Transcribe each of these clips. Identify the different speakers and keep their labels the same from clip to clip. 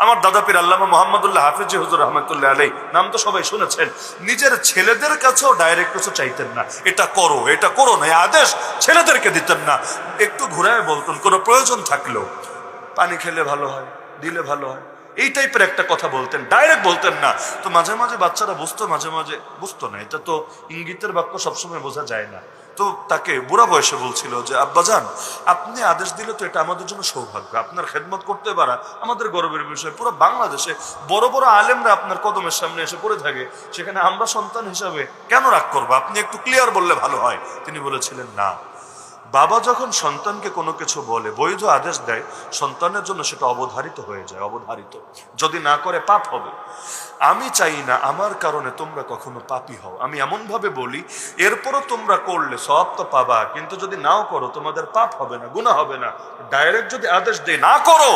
Speaker 1: আমার দাদা পীর আল্লামা মুহাম্মদুল্লাহ হাফিজি হুজুর রহমাতুল্লাহ আলাইহি, নাম তো সবাই শুনেছেন, নিজের ছেলেদের কাছেও ডাইরেক্ট কিছু চাইতেন না, এটা করো এটা করো না, এই আদেশ ছেলেদেরকে দিতেন না। একটু ঘুরায় বলতেন, কোনো প্রয়োজন থাকলেও পানি খেলে ভালো হয়, দিলে ভালো হয়, এই টাইপের একটা কথা বলতেন, ডাইরেক্ট বলতেন না। তো মাঝে মাঝে বাচ্চারা বুঝতো, মাঝে মাঝে বুঝতো না, এটা তো ইঙ্গিতের বাক্য সবসময় বোঝা যায় না। তো তাকে বুড়া বয়সে বলছিল যে আব্বাজান, আপনি আদেশ দিলে তো এটা আমাদের জন্য সৌভাগ্য, আপনার খেদমত করতে পারা আমাদের গর্বের বিষয়। পুরো বাংলাদেশে বড় বড় আলেমরা আপনার কদমের সামনে এসে পড়ে থাকে, সেখানে আমরা সন্তান হিসাবে কেন রাগ করবো, আপনি একটু ক্লিয়ার বললে ভালো হয়। তিনি বলেছিলেন না, বাবা যখন সন্তানকে কোনো কিছু বলে, বৈধ আদেশ দেয়, সন্তানের জন্য সেটা অবধারিত হয়ে যায়, অবধারিত। যদি না করে পাপ হবে। আমি চাই না আমার কারণে তোমরা কখনো পাপী হও। আমি এমন ভাবে বলি, এরপরও তোমরা করলে সওয়াব তো পাবা, কিন্তু যদি নাও করো তোমাদের পাপ হবে না, গুনাহ হবে না। ডাইরেক্ট যদি আদেশ দেয় না করো,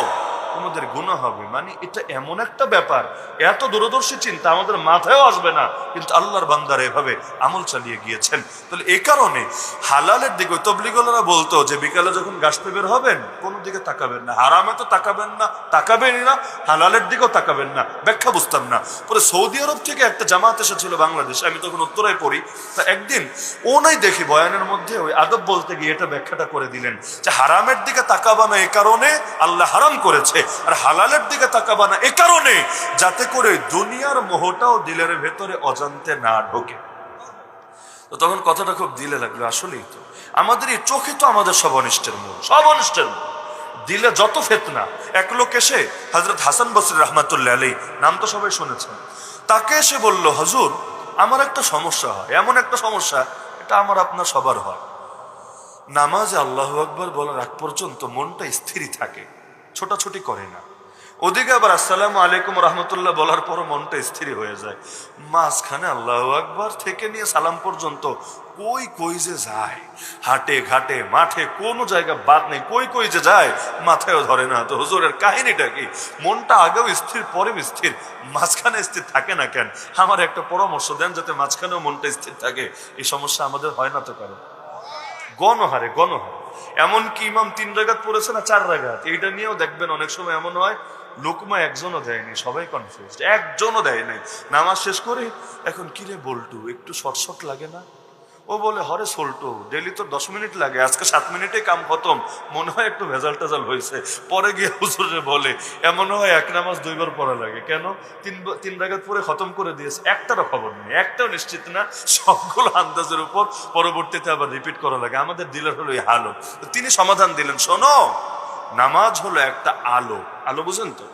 Speaker 1: তোমাদের গুনাহ হবে। মানে এটা এমন একটা ব্যাপার, এত দূরদর্শী চিন্তা আমাদের মাথায়ও আসবে না, কিন্তু আল্লাহর বান্দারা এভাবে আমল চালিয়ে গিয়েছেন। তাহলে এই কারণে হালালের দিকে, তবলিগরা বলতো যে বিকালে যখন গাছতে বের হবেন কোনো দিকে তাকাবেন না, হারামে তো তাকাবেন না, তাকাবেনই না, হালালের দিকেও তাকাবেন না। ব্যাখ্যা বুঝতাম না। পরে সৌদি আরব থেকে একটা জামাত এসেছিল বাংলাদেশে, আমি তখন উত্তরায় পড়ি। তা একদিন ও নাই দেখি বয়ানের মধ্যে ওই আদব বলতে গিয়ে এটা ব্যাখ্যাটা করে দিলেন যে হারামের দিকে তাকাবা না এ কারণে আল্লাহ হারাম করেছে, আর হালালের দিকে তাকাবা না এ কারণে যাতে করে দুনিয়ার মোহটাও দিলের ভেতরে অজান্তে না ঢোকে। তো তখন কথাটা খুব দিলে লাগলো, আসলেই তো আমাদের এই চোখে তো আমাদের সব অনিষ্টের মূল, সব অনিষ্টের মূল। দিলে যত ফেতনা। এক লোক এসে হযরত হাসান বসরি রাহমাতুল্লাহ আলাইহি, নাম তো সবাই শুনেছেন, তাকে এসে বলল, হুজুর আমার একটা সমস্যা হয়, এমন একটা সমস্যা, এটা আমার আপনার সবার হয়। নামাজে আল্লাহু আকবার বলার আগ পর্যন্ত মনটা স্থিরই থাকে, ছোটাছুটি করে না। ওদিকে আবার আসসালামু আলাইকুম রহমতুল্লাহ বলার পরও মনটা স্থির হয়ে যায়। মাঝখানে আল্লাহু আকবার থেকে নিয়ে সালাম পর্যন্ত কই কই যে যায়, হাটে ঘাটে মাঠে কোনো জায়গা বাদ নেই, কই কই যে যায় মাথায়ও ধরে না। তো হুজুরের কাহিনীটা কি? মনটা আগেও স্থির পরেও স্থির, মাঝখানে স্থির থাকে না কেন? আমার একটা পরামর্শ দেন যাতে মাঝখানেও মনটা স্থির থাকে। এই সমস্যা আমাদের হয় না তো কারণ গণহারে গণহারে। এমনকি ইমাম 3 রাকাত পড়েছে না 4 রাকাত, এইটা নিয়েও দেখবেন অনেক সময় এমন হয় লোকমা একজনও দেয়নি, সবাই কনফিউজ, একজনও দেয় নাই। নামাজ শেষ করে এখন কিরে বল্টু একটু শর্ট শর্ট লাগে না? ও বলে হরে সোল্টো, ডেলি তো 10 মিনিট লাগে, আজকে 7 মিনিটে কাম খতম, মনে হয় একটু ভেজাল টেজাল হয়েছে। পরে গিয়ে হুজুরে বলে এমন হয় এক নামাজ 2 বার পড়া লাগে, কেন? 3 রাকাত পরে খতম করে দিয়েছে, একটারও খবর নেই, একটাও নিশ্চিত না, সবগুলো আন্দাজের উপর, পরবর্তীতে আবার রিপিট করা লাগে। আমাদের দিলের হলো এই হালত। তিনি সমাধান দিলেন, শোনো, নামাজ হলো একটা আলো, আলো বুঝেন তো?